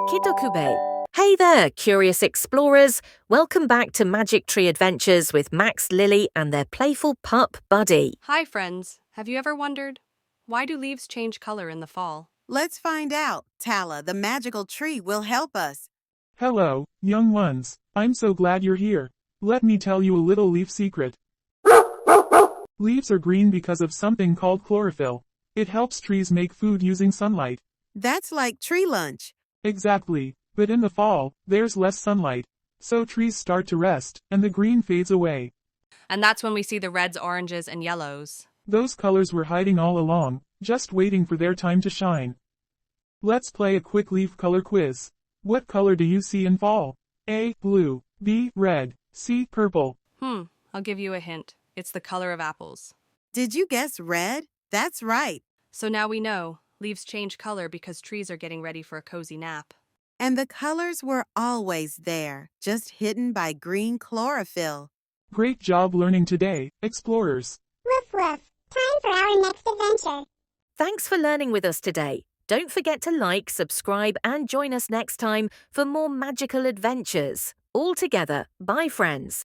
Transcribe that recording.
Kiddokube. Hey there, curious explorers. Welcome back to Magic Tree Adventures with Max, Lily, and their playful pup, Buddy. Hi, friends. Have you ever wondered, why do leaves change color in the fall? Let's find out. Talla, the magical tree, will help us. Hello, young ones. I'm so glad you're here. Let me tell you a little leaf secret. Leaves are green because of something called chlorophyll. It helps trees make food using sunlight. That's like tree lunch. Exactly, but in the fall, there's less sunlight. So trees start to rest, and the green fades away. And that's when we see the reds, oranges, and yellows. Those colors were hiding all along, just waiting for their time to shine. Let's play a quick leaf color quiz. What color do you see in fall? A. Blue. B. Red. C. Purple. I'll give you a hint. It's the color of apples. Did you guess red? That's right. So now we know, leaves change color because trees are getting ready for a cozy nap. And the colors were always there, just hidden by green chlorophyll. Great job learning today, explorers. Woof woof. Time for our next adventure. Thanks for learning with us today. Don't forget to like, subscribe, and join us next time for more magical adventures. All together. Bye, friends.